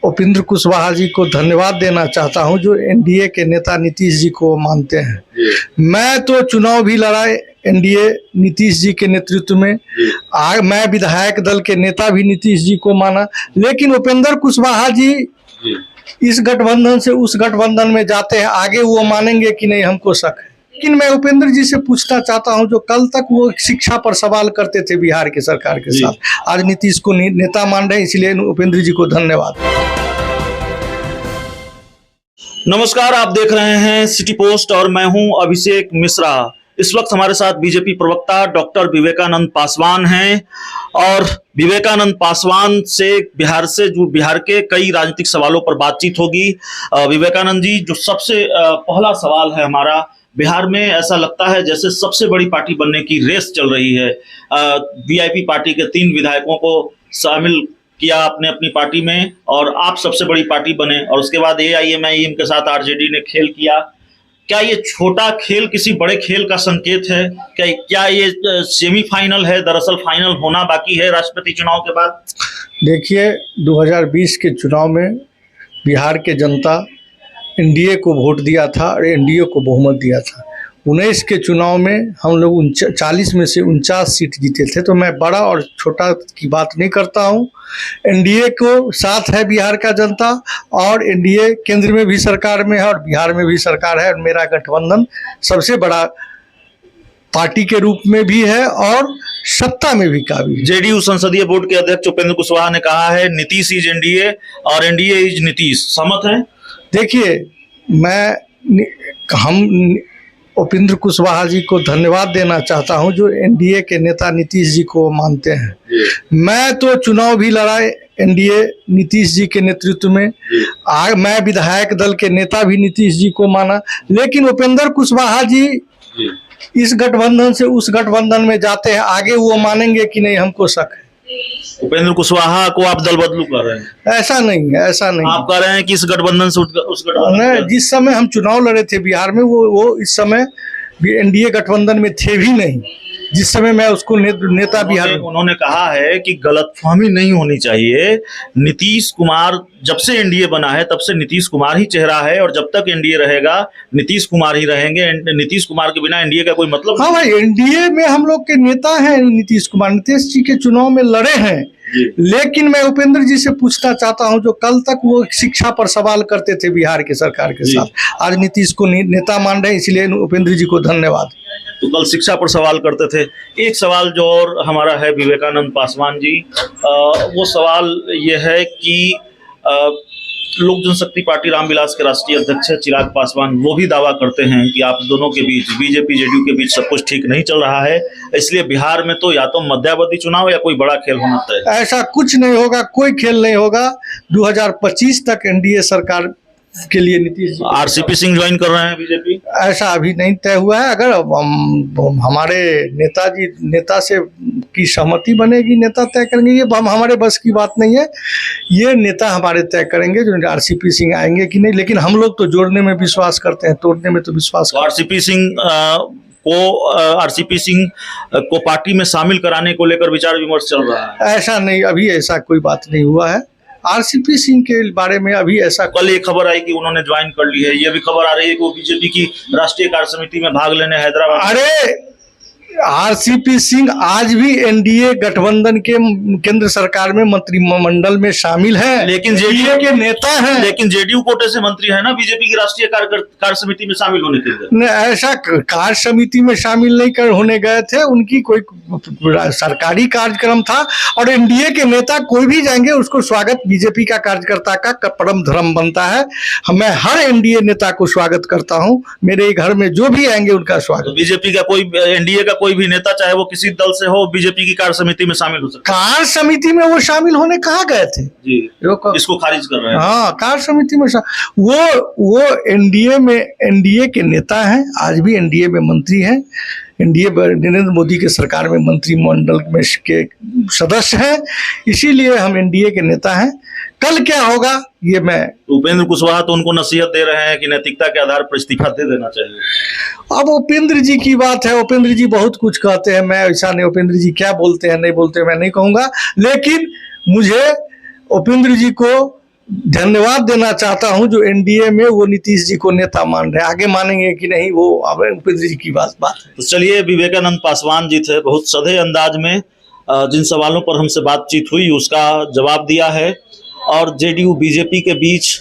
उपेंद्र कुशवाहा जी को धन्यवाद देना चाहता हूं, जो एनडीए के नेता नीतीश जी को मानते हैं। मैं तो चुनाव भी लड़ा एनडीए नीतीश जी के नेतृत्व में, मैं विधायक दल के नेता भी नीतीश जी को माना, लेकिन उपेंद्र कुशवाहा जी इस गठबंधन से उस गठबंधन में जाते हैं, आगे वो मानेंगे कि नहीं हमको शक है। लेकिन मैं उपेंद्र जी से पूछना चाहता हूं, जो कल तक वो शिक्षा पर सवाल करते थे बिहार की सरकार के साथ, आज नीतीश को नेता मान रहे हैं, इसलिए उपेंद्र जी को धन्यवाद। नमस्कार, आप देख रहे हैं सिटी पोस्ट और मैं हूं अभिषेक मिश्रा। इस वक्त हमारे साथ बीजेपी प्रवक्ता डॉक्टर विवेकानंद पासवान हैं और विवेकानंद पासवान से बिहार के कई राजनीतिक सवालों पर बातचीत होगी। विवेकानंद जी, जो सबसे पहला सवाल है हमारा, बिहार में ऐसा लगता है जैसे सबसे बड़ी पार्टी बनने की रेस चल रही है। वीआईपी पार्टी के 3 विधायकों को शामिल किया आपने अपनी पार्टी में और आप सबसे बड़ी पार्टी बने, और उसके बाद एआईएमआईएम के साथ आरजेडी ने खेल किया। क्या ये छोटा खेल किसी बड़े खेल का संकेत है? क्या ये सेमीफाइनल है? दरअसल फाइनल होना बाकी है राष्ट्रपति चुनाव के बाद। देखिए, 2020 के चुनाव में बिहार के जनता एनडीए को वोट दिया था और एनडीए को बहुमत दिया था। 19 के चुनाव में हम लोग 40 में से 49 सीट जीते थे। तो मैं बड़ा और छोटा की बात नहीं करता हूं। एनडीए को साथ है बिहार का जनता, और एनडीए केंद्र में भी सरकार में है और बिहार में भी सरकार है। मेरा गठबंधन सबसे बड़ा पार्टी के रूप में भी है और सत्ता में भी काबिल। जेडीयू संसदीय बोर्ड के अध्यक्ष उपेंद्र कुशवाहा ने कहा है नीतीश इज एनडीए और एनडीए इज नीतीश, सहमत है? देखिए, हम उपेंद्र कुशवाहा जी को धन्यवाद देना चाहता हूं, जो एनडीए के नेता नीतीश जी को मानते हैं। मैं तो चुनाव भी लड़ा एनडीए नीतीश जी के नेतृत्व में, मैं विधायक दल के नेता भी नीतीश जी को माना, लेकिन उपेंद्र कुशवाहा जी इस गठबंधन से उस गठबंधन में जाते हैं, आगे वो मानेंगे कि नहीं हमको शक है। उपेंद्र कुशवाहा को आप दल बदलू कर रहे हैं? ऐसा नहीं है, ऐसा नहीं। आप कह रहे हैं कि इस गठबंधन से उस गठबंधन, जिस समय हम चुनाव लड़े थे बिहार में, वो इस समय एनडीए गठबंधन में थे भी नहीं, जिस समय मैं उसको नेता बिहार। उन्होंने कहा है कि गलतफहमी नहीं होनी चाहिए। नीतीश कुमार जब से एनडीए बना है तब से नीतीश कुमार ही चेहरा है, और जब तक एनडीए रहेगा नीतीश कुमार ही रहेंगे। नीतीश कुमार के बिना एनडीए का कोई मतलब नहीं। हाँ भाई, एनडीए में हम लोग के नेता हैं नीतीश कुमार, नीतीश जी के चुनाव में लड़े हैं। लेकिन मैं उपेंद्र जी से पूछना चाहता हूं, जो कल तक वो शिक्षा पर सवाल करते थे बिहार की सरकार के साथ, आज नीतीश को नेता मान रहे हैं, इसलिए उपेंद्र जी को धन्यवाद। तो कल शिक्षा पर सवाल करते थे। एक सवाल जो और हमारा है विवेकानंद पासवान जी, वो सवाल ये है कि लोक जनशक्ति पार्टी रामविलास के राष्ट्रीय अध्यक्ष है चिराग पासवान, वो भी दावा करते हैं कि आप दोनों के बीच, बीजेपी जेडीयू के बीच सब कुछ ठीक नहीं चल रहा है, इसलिए बिहार में तो या तो मध्यावधि चुनाव या कोई बड़ा खेल होना तय। ऐसा कुछ नहीं होगा, कोई खेल नहीं होगा। 2025 तक एनडीए सरकार के लिए नीतीश आरसीपी सिंह ज्वाइन कर रहे हैं बीजेपी, ऐसा अभी नहीं तय हुआ है। अगर हमारे नेता से की सहमति बनेगी, नेता तय करेंगे, ये हमारे बस की बात नहीं है। ये नेता हमारे तय करेंगे जो आरसीपी सिंह आएंगे कि नहीं, लेकिन हम लोग तो जोड़ने में विश्वास करते हैं, तोड़ने में तो विश्वास। आरसीपी सिंह को पार्टी में शामिल कराने को लेकर विचार विमर्श चल रहा है। ऐसा नहीं, अभी ऐसा कोई बात नहीं हुआ है आरसीपी सिंह के बारे में। अभी ऐसा कल एक खबर आई कि उन्होंने ज्वाइन कर ली है, ये भी खबर आ रही है कि वो बीजेपी की राष्ट्रीय कार्य समिति में भाग लेने हैदराबाद। अरे, आरसीपी सिंह आज भी एनडीए गठबंधन के केंद्र सरकार में मंत्रिमंडल में शामिल है, लेकिन जेडीयू के नेता हैं। लेकिन जेडीयू कोटे से मंत्री है ना बीजेपी की राष्ट्रीय कार्य समिति में शामिल होने के लिए। ऐसा कार्य समिति में शामिल नहीं होने गए थे, उनकी कोई सरकारी कार्यक्रम था, और एनडीए के नेता कोई भी जाएंगे उसको स्वागत बीजेपी का कार्यकर्ता का परम धर्म बनता है। मैं हर एनडीए नेता को स्वागत करता हूं, मेरे घर में जो भी आएंगे उनका स्वागत। तो बीजेपी का कोई, एनडीए का कोई भी नेता चाहे वो किसी दल से हो, बीजेपी की कार्य समिति में शामिल हो सकता है। कार्य समिति में वो शामिल होने कहाँ गए थे जी, इसको खारिज कर रहे हैं। हाँ, कार्य समिति में वो एनडीए में एनडीए के नेता हैं, आज भी एनडीए में मंत्री हैं, एनडीए नरेंद्र मोदी के सरकार में मंत्रिमंडल में के सदस्य हैं, इसीलिए हम एनडीए के नेता हैं। कल क्या होगा ये मैं, उपेंद्र कुशवाहा तो उनको नसीहत दे रहे हैं कि नैतिकता के आधार पर इस्तीफा दे देना चाहिए। अब उपेंद्र जी की बात है, उपेंद्र जी बहुत कुछ कहते हैं, मैं ऐसा नहीं, उपेंद्र जी क्या बोलते हैं नहीं बोलते मैं नहीं कहूँगा, लेकिन मुझे उपेंद्र जी को धन्यवाद देना चाहता हूं जो एनडीए में वो नीतीश जी को नेता मान रहे हैं। आगे मानेंगे कि नहीं वो अब उपेंद्र जी की बात है। तो चलिए, विवेकानंद पासवान जी थे, बहुत सधे अंदाज में जिन सवालों पर हमसे बातचीत हुई उसका जवाब दिया है। और जेडीयू बीजेपी के बीच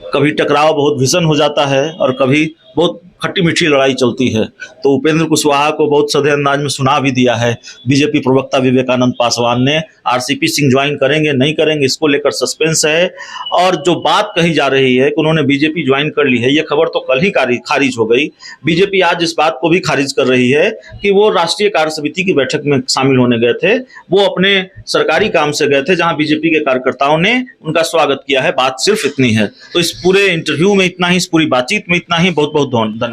कभी टकराव बहुत भीषण हो जाता है और कभी बहुत खट्टी मीठी लड़ाई चलती है। तो उपेंद्र कुशवाहा को बहुत सधे अंदाज में सुना भी दिया है बीजेपी प्रवक्ता विवेकानंद पासवान ने। आरसीपी सिंह ज्वाइन करेंगे नहीं करेंगे इसको लेकर सस्पेंस है। और जो बात कही जा रही है कि उन्होंने बीजेपी ज्वाइन कर ली है, ये खबर तो कल ही खारिज हो गई। बीजेपी आज इस बात को भी खारिज कर रही है कि वो राष्ट्रीय कार्य समिति की बैठक में शामिल होने गए थे, वो अपने सरकारी काम से गए थे जहां बीजेपी के कार्यकर्ताओं ने उनका स्वागत किया है। बात सिर्फ इतनी है। तो इस पूरे इंटरव्यू में इतना ही, इस पूरी बातचीत में इतना ही। बहुत बहुत धन्यवाद।